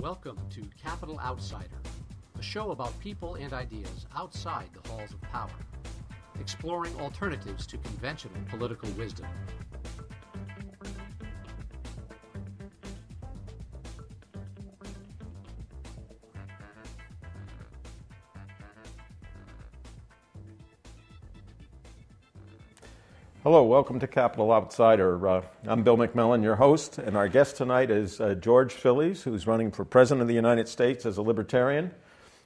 Welcome to Capital Outsider, a show about people and ideas outside the halls of power, exploring alternatives to conventional political wisdom. Hello, welcome to Capital Outsider. I'm Bill McMillen, your host, and our guest tonight is George Phillies, who's running for President of the United States as a Libertarian.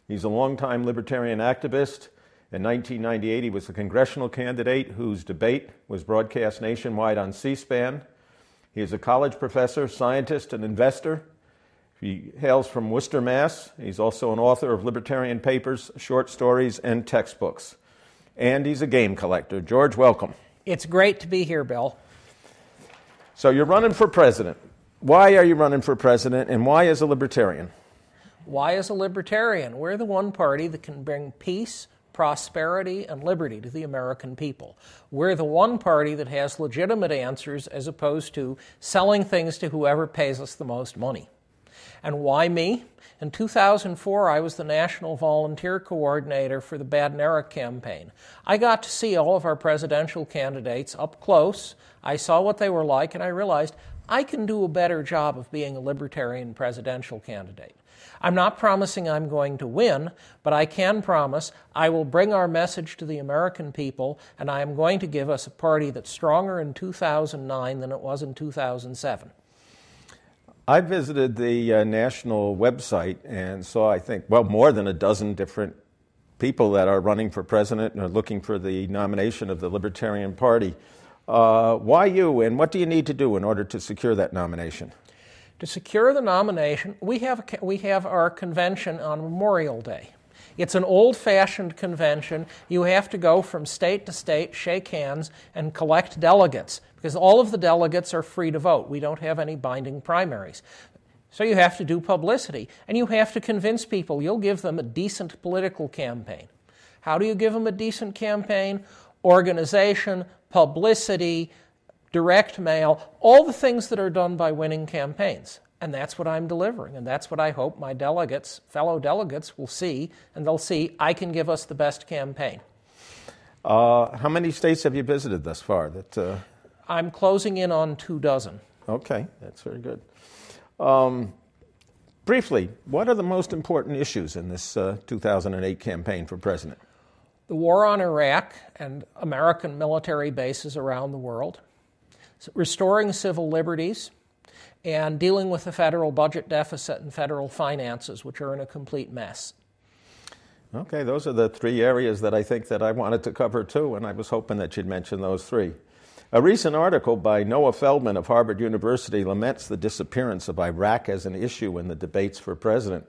He's a longtime Libertarian activist. In 1998, he was a congressional candidate whose debate was broadcast nationwide on C-SPAN. He is a college professor, scientist, and investor. He hails from Worcester, Mass. He's also an author of libertarian papers, short stories, and textbooks. And he's a game collector. George, welcome. It's great to be here, Bill. So you're running for president. Why are you running for president, and why as a libertarian? Why as a libertarian? We're the one party that can bring peace, prosperity, and liberty to the American people. We're the one party that has legitimate answers as opposed to selling things to whoever pays us the most money. And why me? In 2004, I was the National Volunteer Coordinator for the Badnera campaign. I got to see all of our presidential candidates up close. I saw what they were like, and I realized I can do a better job of being a libertarian presidential candidate. I'm not promising I'm going to win, but I can promise I will bring our message to the American people, and I am going to give us a party that's stronger in 2009 than it was in 2007. I visited the national website and saw, I think, more than a dozen different people that are running for president and are looking for the nomination of the Libertarian Party. Why you, and what do you need to do in order to secure that nomination? To secure the nomination, we have our convention on Memorial Day. It's an old-fashioned convention. You have to go from state to state, shake hands, and collect delegates, because all of the delegates are free to vote. We don't have any binding primaries. So you have to do publicity, and you have to convince people you'll give them a decent political campaign. How do you give them a decent campaign? Organization, publicity, direct mail, all the things that are done by winning campaigns. And that's what I'm delivering, and that's what I hope my delegates, fellow delegates, will see, and they'll see I can give us the best campaign. How many states have you visited thus far? I'm closing in on 24. Okay, that's very good. Briefly, what are the most important issues in this 2008 campaign for president? The war on Iraq and American military bases around the world, restoring civil liberties, and dealing with the federal budget deficit and federal finances, which are in a complete mess. Okay, those are the three areas that I think that I wanted to cover too, and I was hoping that you'd mention those three. A recent article by Noah Feldman of Harvard University laments the disappearance of Iraq as an issue in the debates for president.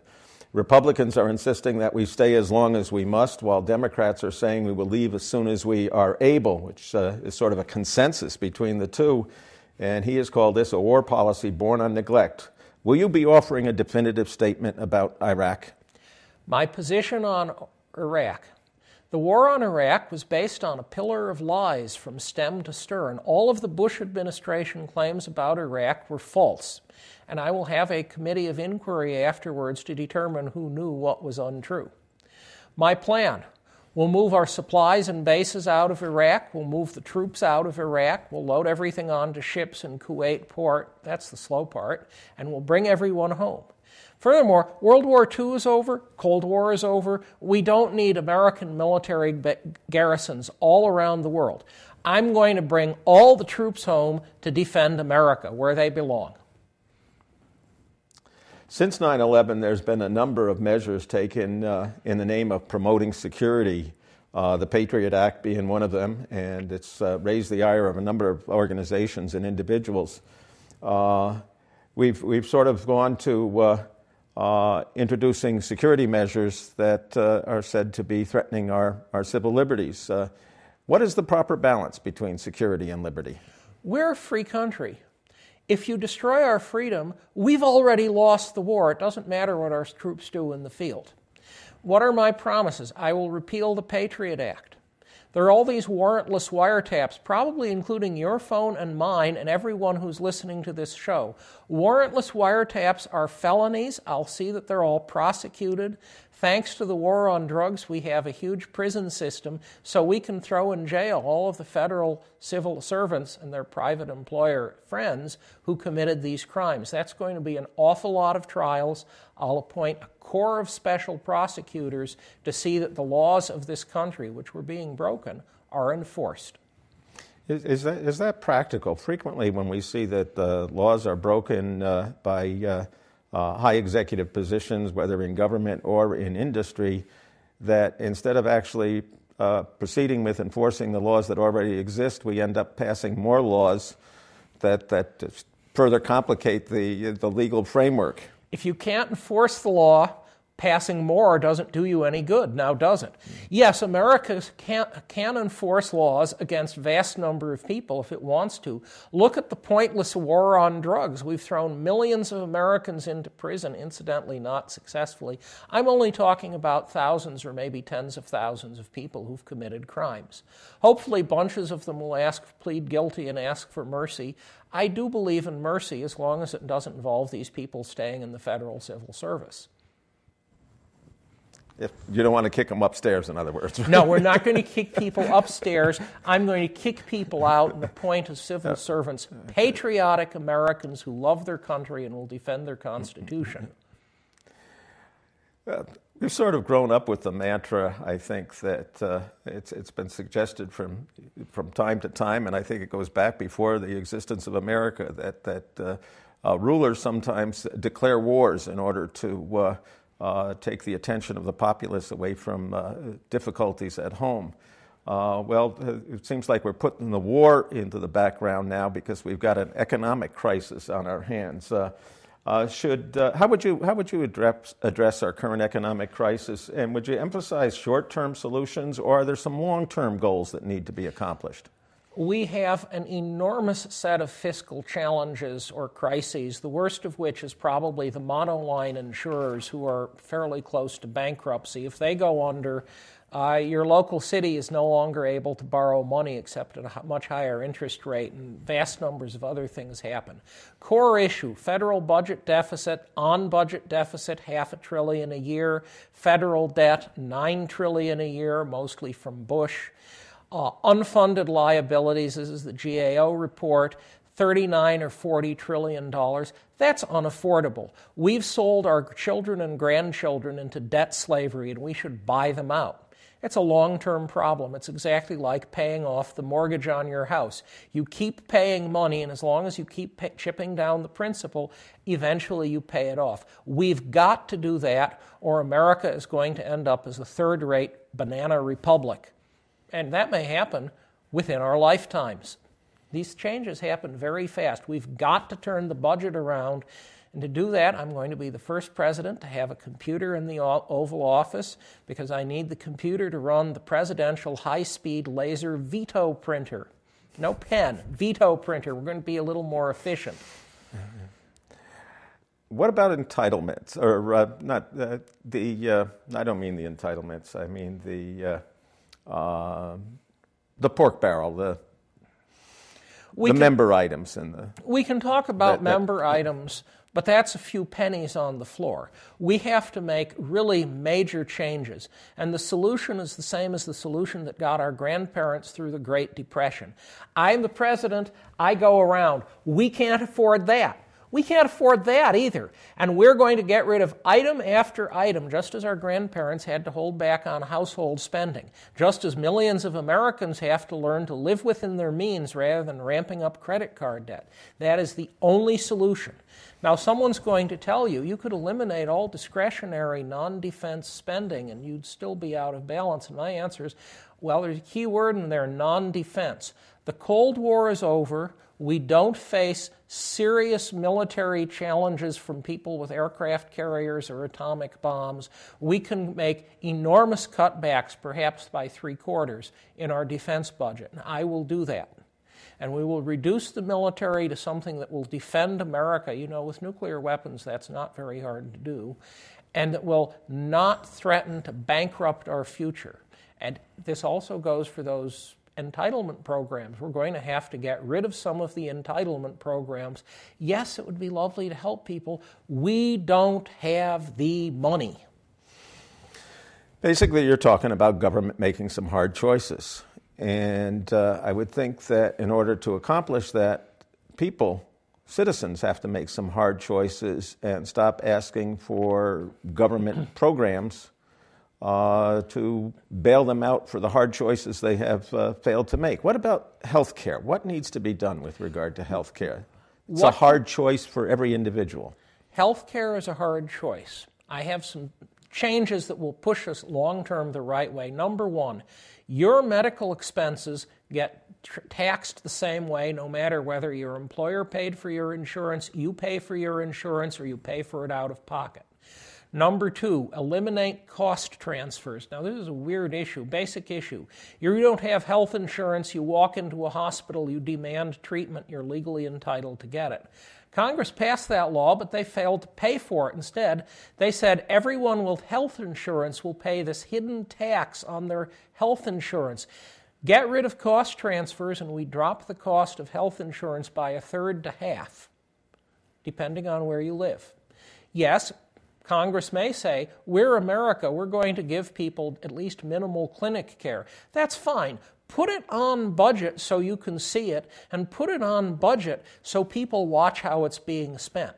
Republicans are insisting that we stay as long as we must, while Democrats are saying we will leave as soon as we are able, which is sort of a consensus between the two. And he has called this a war policy born on neglect. Will you be offering a definitive statement about Iraq? My position on Iraq. The war on Iraq was based on a pillar of lies from stem to stern. All of the Bush administration claims about Iraq were false. And I will have a committee of inquiry afterwards to determine who knew what was untrue. My plan. We'll move our supplies and bases out of Iraq. We'll move the troops out of Iraq. We'll load everything onto ships in Kuwait port. That's the slow part. And we'll bring everyone home. Furthermore, World War II is over. Cold War is over. We don't need American military garrisons all around the world. I'm going to bring all the troops home to defend America, where they belong. Since 9/11, there's been a number of measures taken in the name of promoting security, the Patriot Act being one of them, and it's raised the ire of a number of organizations and individuals. We've sort of gone to introducing security measures that are said to be threatening our civil liberties. What is the proper balance between security and liberty? We're a free country. If you destroy our freedom, we've already lost the war. It doesn't matter what our troops do in the field. What are my promises? I will repeal the Patriot Act. There are all these warrantless wiretaps, probably including your phone and mine and everyone who's listening to this show. Warrantless wiretaps are felonies. I'll see that they're all prosecuted. Thanks to the war on drugs, we have a huge prison system, so we can throw in jail all of the federal civil servants and their private employer friends who committed these crimes. That's going to be an awful lot of trials. I'll appoint a corps of special prosecutors to see that the laws of this country, which were being broken, are enforced. Is that practical? Frequently when we see that the laws are broken by high executive positions, whether in government or in industry, that instead of actually proceeding with enforcing the laws that already exist, we end up passing more laws that further complicate the legal framework. If you can't enforce the law, passing more doesn't do you any good, now does it? Yes, America can enforce laws against vast number of people if it wants to. Look at the pointless war on drugs. We've thrown millions of Americans into prison, incidentally not successfully. I'm only talking about thousands or maybe tens of thousands of people who've committed crimes. Hopefully bunches of them will plead guilty and ask for mercy. I do believe in mercy as long as it doesn't involve these people staying in the federal civil service. If you don't want to kick them upstairs, in other words. No, we're not going to kick people upstairs. I'm going to kick people out and appoint as civil servants patriotic Americans who love their country and will defend their Constitution. We've sort of grown up with the mantra, I think, that it's been suggested from time to time, and I think it goes back before the existence of America, that rulers sometimes declare wars in order to take the attention of the populace away from difficulties at home. It seems like we're putting the war into the background now because we've got an economic crisis on our hands. How would you address our current economic crisis, and would you emphasize short-term solutions, or are there some long-term goals that need to be accomplished? We have an enormous set of fiscal challenges or crises, the worst of which is probably the monoline insurers who are fairly close to bankruptcy. If they go under, your local city is no longer able to borrow money except at a much higher interest rate, and vast numbers of other things happen. Core issue, federal budget deficit, on-budget deficit, $500 billion a year, federal debt, $9 trillion a year, mostly from Bush. Unfunded liabilities, this is the GAO report, $39 or $40 trillion. That's unaffordable. We've sold our children and grandchildren into debt slavery, and we should buy them out. It's a long-term problem. It's exactly like paying off the mortgage on your house. You keep paying money, and as long as you keep chipping down the principal, eventually you pay it off. We've got to do that, or America is going to end up as a third-rate banana republic. And that may happen within our lifetimes. These changes happen very fast. We've got to turn the budget around. And to do that, I'm going to be the first president to have a computer in the Oval Office because I need the computer to run the presidential high-speed laser veto printer. No pen, veto printer. We're going to be a little more efficient. What about entitlements? Or I don't mean the entitlements. I mean the pork barrel, the member items. We can talk about member items, but that's a few pennies on the floor. We have to make really major changes, and the solution is the same as the solution that got our grandparents through the Great Depression. I'm the president, I go around. We can't afford that. We can't afford that either. And we're going to get rid of item after item, just as our grandparents had to hold back on household spending, just as millions of Americans have to learn to live within their means rather than ramping up credit card debt. That is the only solution. Now, someone's going to tell you, you could eliminate all discretionary non-defense spending and you'd still be out of balance. And my answer is, well, there's a key word in there, non-defense. The Cold War is over. We don't face serious military challenges from people with aircraft carriers or atomic bombs. We can make enormous cutbacks, perhaps by 3/4, in our defense budget. And I will do that. And we will reduce the military to something that will defend America. You know, with nuclear weapons, that's not very hard to do. And that will not threaten to bankrupt our future. And this also goes for those entitlement programs. We're going to have to get rid of some of the entitlement programs. Yes, it would be lovely to help people. We don't have the money. Basically, you're talking about government making some hard choices. And I would think that in order to accomplish that, citizens have to make some hard choices and stop asking for government programs to bail them out for the hard choices they have failed to make. What about health care? What needs to be done with regard to health care? It's a hard choice for every individual. Health care is a hard choice. I have some changes that will push us long-term the right way. Number one, your medical expenses get taxed the same way no matter whether your employer paid for your insurance, you pay for your insurance, or you pay for it out of pocket. Number two, eliminate cost transfers. Now, this is a weird issue, basic issue. You don't have health insurance, you walk into a hospital, you demand treatment, you're legally entitled to get it. Congress passed that law, but they failed to pay for it. Instead, they said everyone with health insurance will pay this hidden tax on their health insurance. Get rid of cost transfers, and we drop the cost of health insurance by a third to half, depending on where you live. Yes, Congress may say, we're America, we're going to give people at least minimal clinic care. That's fine. Put it on budget so you can see it, and put it on budget so people watch how it's being spent.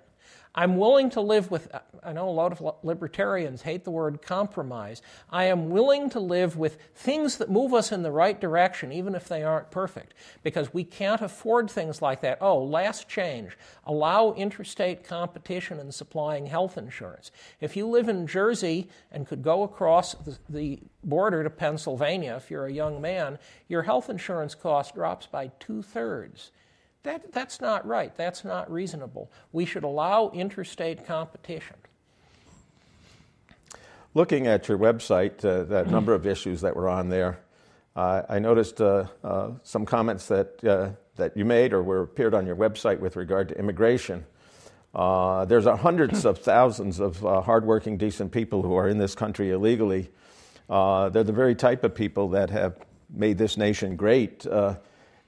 I'm willing to live with, I know a lot of libertarians hate the word compromise. I am willing to live with things that move us in the right direction, even if they aren't perfect, because we can't afford things like that. Oh, last change, allow interstate competition in supplying health insurance. If you live in Jersey and could go across the border to Pennsylvania, if you're a young man, your health insurance cost drops by 2/3. That's not right. That's not reasonable. We should allow interstate competition. Looking at your website, that number of issues that were on there, I noticed some comments that you made or appeared on your website with regard to immigration. There's hundreds of thousands of hardworking, decent people who are in this country illegally. They're the very type of people that have made this nation great.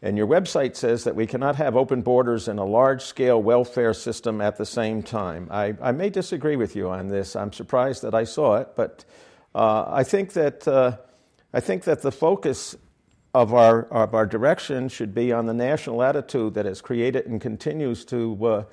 And your website says that we cannot have open borders and a large-scale welfare system at the same time. I may disagree with you on this. I'm surprised that I saw it, but I think that the focus of our direction should be on the national attitude that has created and continues to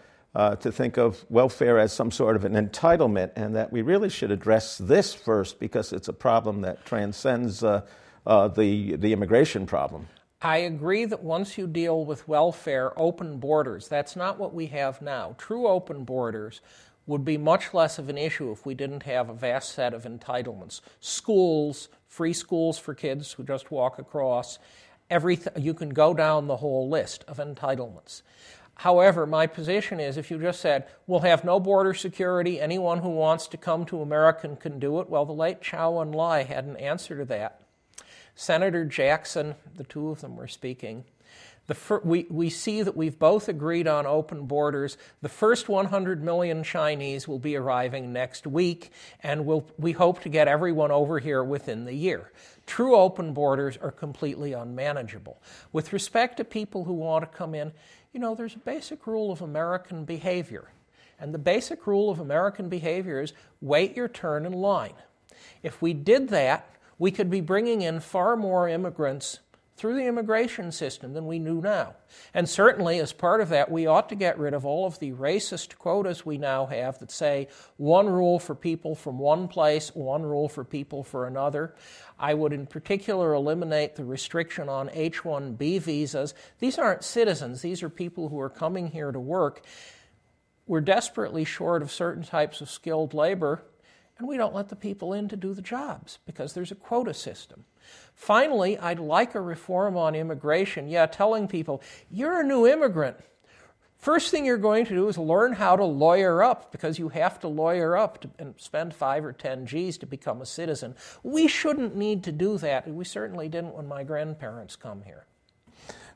think of welfare as some sort of an entitlement, and that we really should address this first because it's a problem that transcends the immigration problem. I agree that once you deal with welfare, open borders, that's not what we have now. True open borders would be much less of an issue if we didn't have a vast set of entitlements. Schools, free schools for kids who just walk across, you can go down the whole list of entitlements. However, my position is if you just said, we'll have no border security, anyone who wants to come to America can do it, well, the late Chow En-lai had an answer to that. Senator Jackson, the two of them were speaking. We see that we've both agreed on open borders. The first 100 million Chinese will be arriving next week, and we hope to get everyone over here within the year. True open borders are completely unmanageable. With respect to people who want to come in, there's a basic rule of American behavior. And the basic rule of American behavior is wait your turn in line. If we did that, we could be bringing in far more immigrants through the immigration system than we do now. And certainly, as part of that, we ought to get rid of all of the racist quotas we now have that say one rule for people from one place, one rule for people for another. I would in particular eliminate the restriction on H-1B visas. These aren't citizens. These are people who are coming here to work. We're desperately short of certain types of skilled labor, and we don't let the people in to do the jobs because there's a quota system. Finally, I'd like a reform on immigration. Telling people, you're a new immigrant. First thing you're going to do is learn how to lawyer up because you have to lawyer up and spend 5 or 10 G's to become a citizen. We shouldn't need to do that. We certainly didn't when my grandparents come here.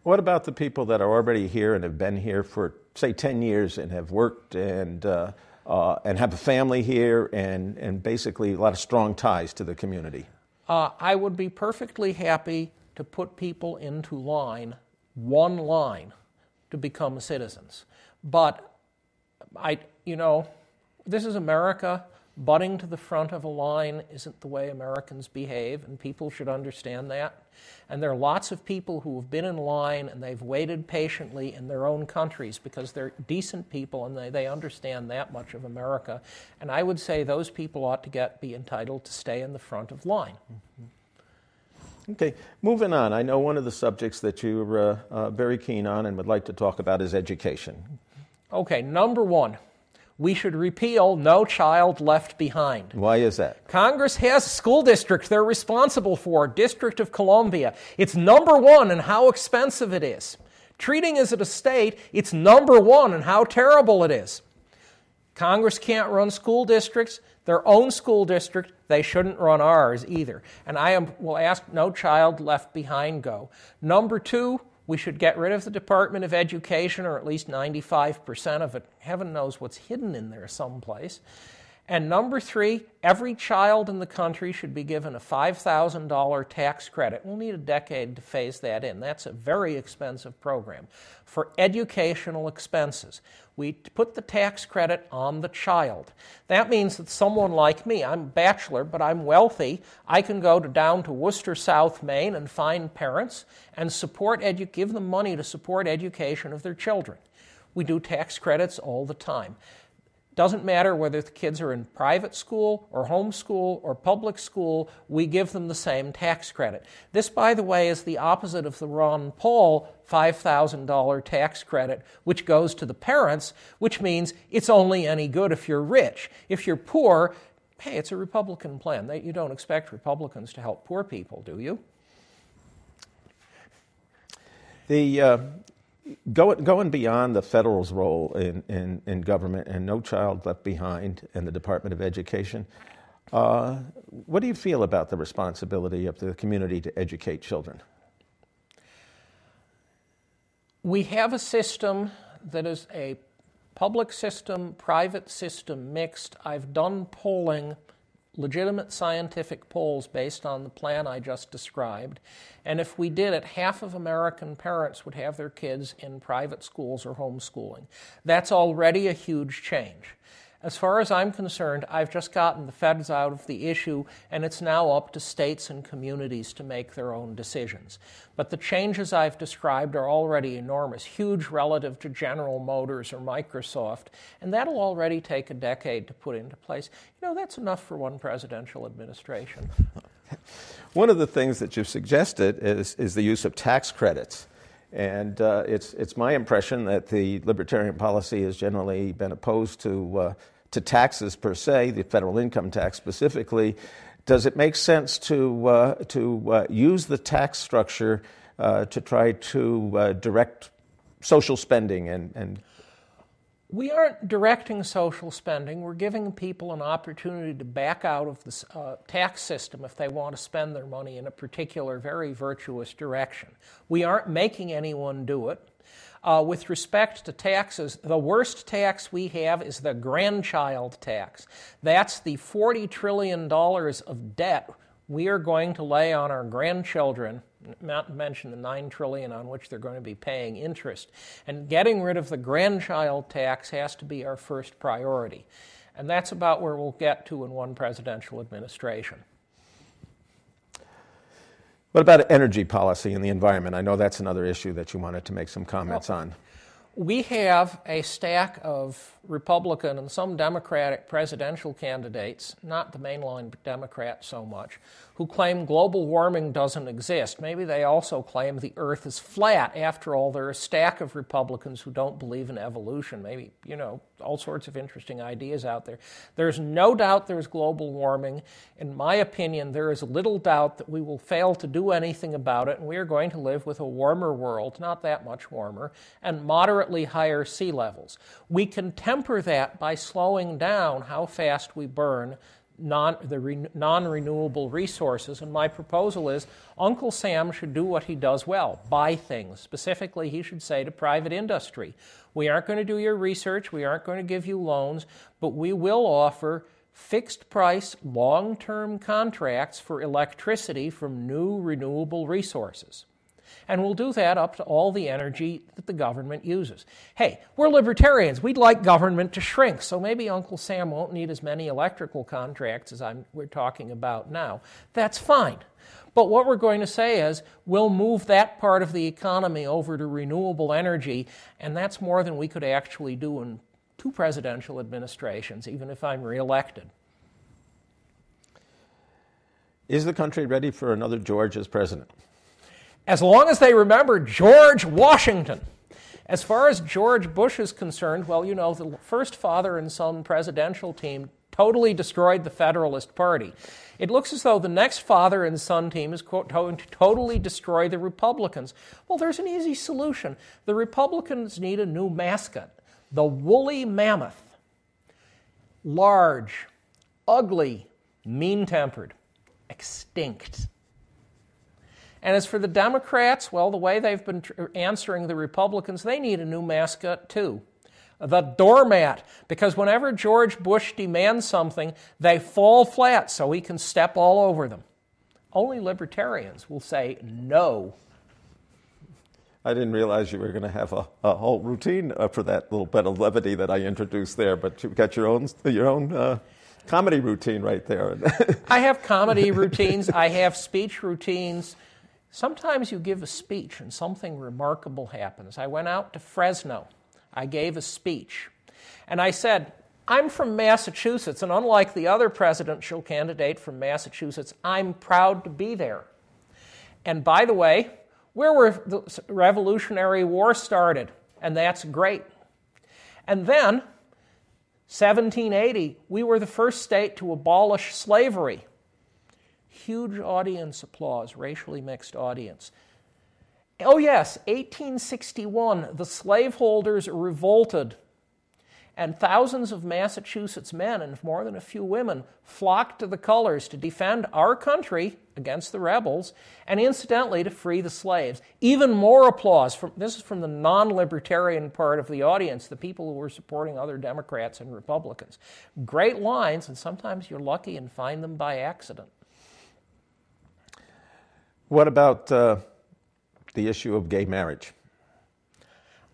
What about the people that are already here and have been here for, say, 10 years and have worked and have a family here and basically a lot of strong ties to the community? I would be perfectly happy to put people into line, one line, to become citizens. But this is America. Butting to the front of a line isn't the way Americans behave, and people should understand that. And there are lots of people who have been in line and they've waited patiently in their own countries because they're decent people and they understand that much of America. And I would say those people ought to be entitled to stay in the front of line. Okay, moving on. I know one of the subjects that you're very keen on and would like to talk about is education. Okay, number one. We should repeal No Child Left Behind. Why is that? Congress has a school district they're responsible for, District of Columbia. It's number one in how expensive it is. Treating as a state, it's number one in how terrible it is. Congress can't run school districts, their own school district. They shouldn't run ours either. And will ask No Child Left Behind go. Number two, we should get rid of the Department of Education, or at least 95% of it. Heaven knows what's hidden in there someplace. And number three, every child in the country should be given a $5,000 tax credit. We'll need a decade to phase that in. That's a very expensive program for educational expenses. We put the tax credit on the child. That means that someone like me, I'm a bachelor, but I'm wealthy, I can go down to Worcester, South Maine and find parents and give them money to support education of their children. We do tax credits all the time. Doesn't matter whether the kids are in private school or homeschool or public school, we give them the same tax credit. This, by the way, is the opposite of the Ron Paul $5,000 tax credit, which goes to the parents, which means it's only any good if you're rich. If you're poor, hey, it's a Republican plan. You don't expect Republicans to help poor people, do you? Going beyond the federal's role in government and No Child Left Behind and the Department of Education, what do you feel about the responsibility of the community to educate children? We have a system that is a public system, private system mixed. I've done polling, legitimate scientific polls based on the plan I just described. And if we did it, half of American parents would have their kids in private schools or homeschooling. That's already a huge change. As far as I'm concerned, I've just gotten the feds out of the issue, and it's now up to states and communities to make their own decisions. But the changes I've described are already enormous, huge relative to General Motors or Microsoft, and that'll already take a decade to put into place. That's enough for one presidential administration. One of the things that you've suggested is the use of tax credits. And it's my impression that the Libertarian policy has generally been opposed to taxes per se, the federal income tax specifically. Does it make sense to use the tax structure to try to direct social spending and We aren't directing social spending. We're giving people an opportunity to back out of the tax system if they want to spend their money in a particular, very virtuous direction. We aren't making anyone do it. With respect to taxes, the worst tax we have is the grandchild tax. That's the $40 trillion of debt we are going to lay on our grandchildren, not to mention the $9 trillion on which they're going to be paying interest. And getting rid of the grandchild tax has to be our first priority. And that's about where we'll get to in one presidential administration. What about energy policy and the environment? I know that's another issue that you wanted to make some comments on. We have a stack of Republican and some Democratic presidential candidates, not the mainline Democrats so much, who claim global warming doesn't exist. Maybe they also claim the Earth is flat. After all, there are a stack of Republicans who don't believe in evolution. Maybe, all sorts of interesting ideas out there. There's no doubt there's global warming. In my opinion, there is little doubt that we will fail to do anything about it, and we are going to live with a warmer world, not that much warmer, and moderately higher sea levels. We can temper that by slowing down how fast we burn non-renewable resources, and my proposal is Uncle Sam should do what he does well, buy things. Specifically, he should say to private industry, we aren't going to do your research, we aren't going to give you loans, but we will offer fixed-price, long-term contracts for electricity from new renewable resources. And we'll do that up to all the energy that the government uses. Hey, we're libertarians. We'd like government to shrink, so maybe Uncle Sam won't need as many electrical contracts as we're talking about now. That's fine. But what we're going to say is we'll move that part of the economy over to renewable energy, and that's more than we could actually do in 2 presidential administrations, even if I'm reelected. Is the country ready for another George as president? As long as they remember George Washington. As far as George Bush is concerned, well, you know, the first father and son presidential team totally destroyed the Federalist Party. It looks as though the next father and son team is going to totally destroy the Republicans. Well, there's an easy solution. The Republicans need a new mascot, the woolly mammoth. Large, ugly, mean-tempered, extinct. And as for the Democrats, well, the way they've been answering the Republicans, they need a new mascot too. The doormat, because whenever George Bush demands something, they fall flat so he can step all over them. Only libertarians will say no. I didn't realize you were going to have a whole routine for that little bit of levity that I introduced there, but you've got your own comedy routine right there. I have comedy routines. I have speech routines. Sometimes you give a speech and something remarkable happens. I went out to Fresno. I gave a speech. And I said, I'm from Massachusetts, and unlike the other presidential candidate from Massachusetts, I'm proud to be there. And by the way, where the Revolutionary War started, and that's great. And then, 1780, we were the first state to abolish slavery. Huge audience applause, racially mixed audience. Oh yes, 1861, the slaveholders revolted, and thousands of Massachusetts men and more than a few women flocked to the colors to defend our country against the rebels, and incidentally to free the slaves. Even more applause. This is from the non-libertarian part of the audience, the people who were supporting other Democrats and Republicans. Great lines, and sometimes you're lucky and find them by accident. What about the issue of gay marriage?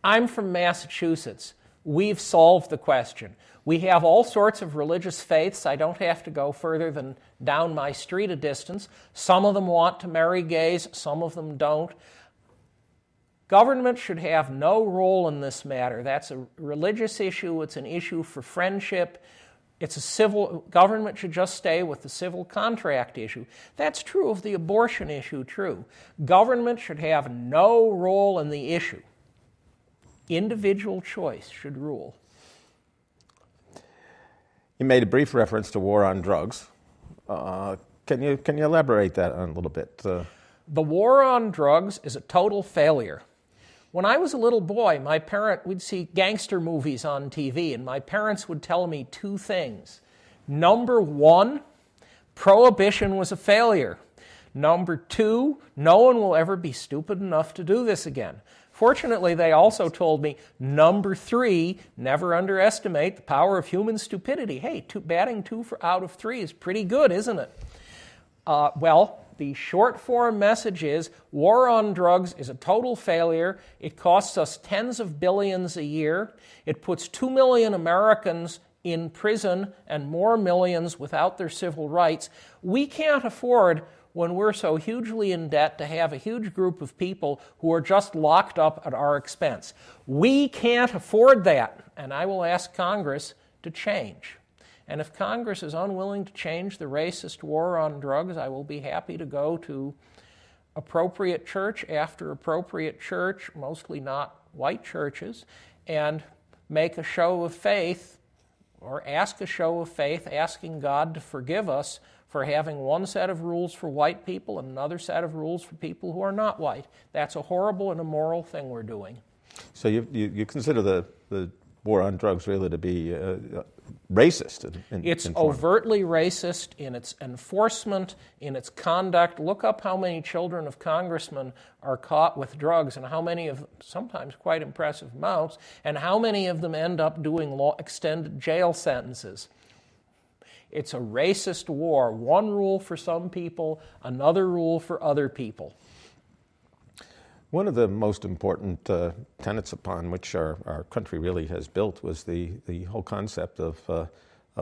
I'm from Massachusetts. We've solved the question. We have all sorts of religious faiths. I don't have to go further than down my street a distance. Some of them want to marry gays, some of them don't. Government should have no role in this matter. That's a religious issue. It's an issue for friendship. Government should just stay with the civil contract issue. That's true of the abortion issue, too. Government should have no role in the issue. Individual choice should rule. You made a brief reference to war on drugs. Can you elaborate that on a little bit? The war on drugs is a total failure. When I was a little boy, we'd see gangster movies on TV, and my parents would tell me 2 things. Number 1, prohibition was a failure. Number 2, no one will ever be stupid enough to do this again. Fortunately, they also told me, number 3, never underestimate the power of human stupidity. Hey, batting 2 out of 3 is pretty good, isn't it? Well, the short form message is war on drugs is a total failure. It costs us tens of billions a year. It puts 2 million Americans in prison and more millions without their civil rights. We can't afford, when we're so hugely in debt, to have a huge group of people who are just locked up at our expense. We can't afford that, and I will ask Congress to change. And if Congress is unwilling to change the racist war on drugs, I will be happy to go to appropriate church after appropriate church, mostly not white churches, and make a show of faith, or ask a show of faith, asking God to forgive us for having one set of rules for white people and another set of rules for people who are not white. That's a horrible and immoral thing we're doing. So you consider the war on drugs really to be racist? It's overtly racist in its enforcement, in its conduct. Look up how many children of congressmen are caught with drugs and how many of, sometimes quite impressive amounts, and how many of them end up doing extended jail sentences. It's a racist war. One rule for some people, another rule for other people. One of the most important tenets upon which our country really has built was the whole concept of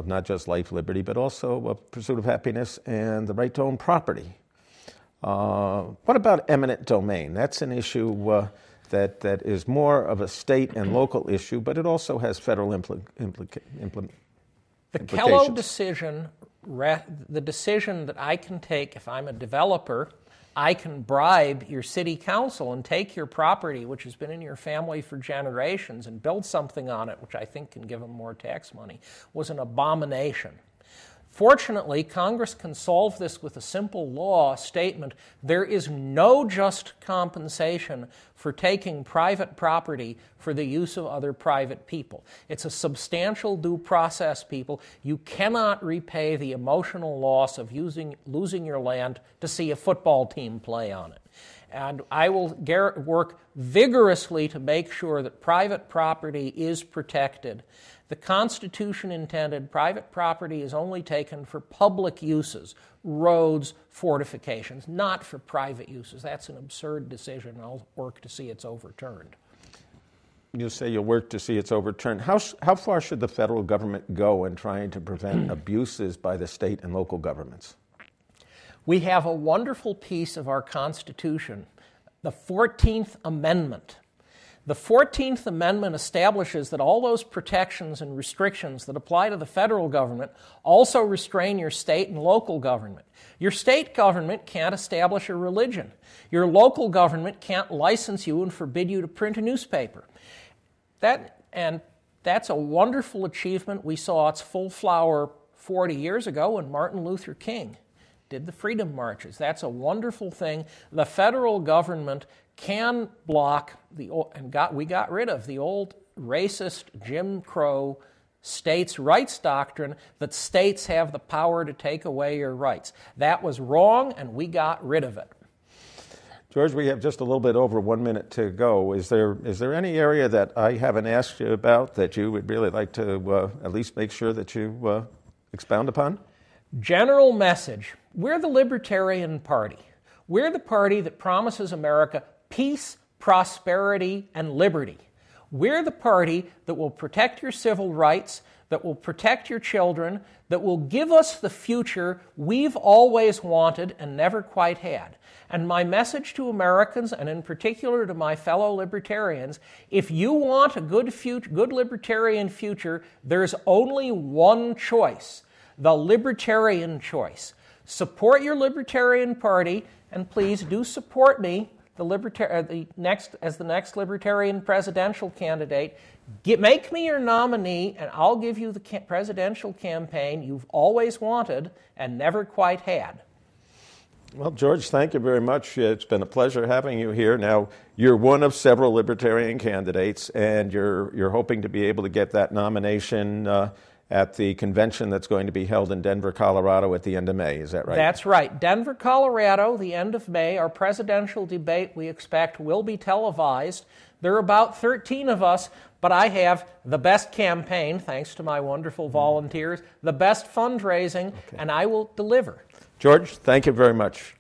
not just life, liberty, but also a pursuit of happiness and the right to own property. What about eminent domain? That's an issue that is more of a state and local issue, but it also has federal implications. The Kello decision, the decision that I can take if I'm a developer, I can bribe your city council and take your property, which has been in your family for generations, and build something on it, which I think can give them more tax money, was an abomination. Fortunately, Congress can solve this with a simple law statement. There is no just compensation for taking private property for the use of other private people. It's a substantial due process, people. You cannot repay the emotional loss of losing your land to see a football team play on it. And I will work vigorously to make sure that private property is protected. The Constitution intended private property is only taken for public uses, roads, fortifications, not for private uses. That's an absurd decision, and I'll work to see it's overturned. You say you'll work to see it's overturned. How far should the federal government go in trying to prevent abuses by the state and local governments? We have a wonderful piece of our Constitution, the 14th Amendment. The 14th Amendment establishes that all those protections and restrictions that apply to the federal government also restrain your state and local government. Your state government can't establish a religion. Your local government can't license you and forbid you to print a newspaper. That's a wonderful achievement. We saw its full flower 40 years ago when Martin Luther King did the freedom marches. That's a wonderful thing. The federal government can block we got rid of the old racist Jim Crow states' rights doctrine that states have the power to take away your rights. That was wrong, and we got rid of it. George, we have just a little bit over 1 minute to go. Is there any area that I haven't asked you about that you would really like to at least make sure that you expound upon? General message. We're the Libertarian Party. We're the party that promises America peace, prosperity, and liberty. We're the party that will protect your civil rights, that will protect your children, that will give us the future we've always wanted and never quite had. And my message to Americans, and in particular to my fellow libertarians, if you want a good libertarian future, there's only one choice, the libertarian choice. Support your Libertarian Party, and please do support me as the next Libertarian presidential candidate. Make me your nominee, and I'll give you the presidential campaign you've always wanted and never quite had. Well, George, thank you very much. It's been a pleasure having you here. Now, you're one of several Libertarian candidates, and you're hoping to be able to get that nomination at the convention that's going to be held in Denver, Colorado at the end of May. Is that right? That's right. Denver, Colorado, the end of May. Our presidential debate, we expect, will be televised. There are about 13 of us, but I have the best campaign, thanks to my wonderful volunteers, the best fundraising, and I will deliver. George, thank you very much.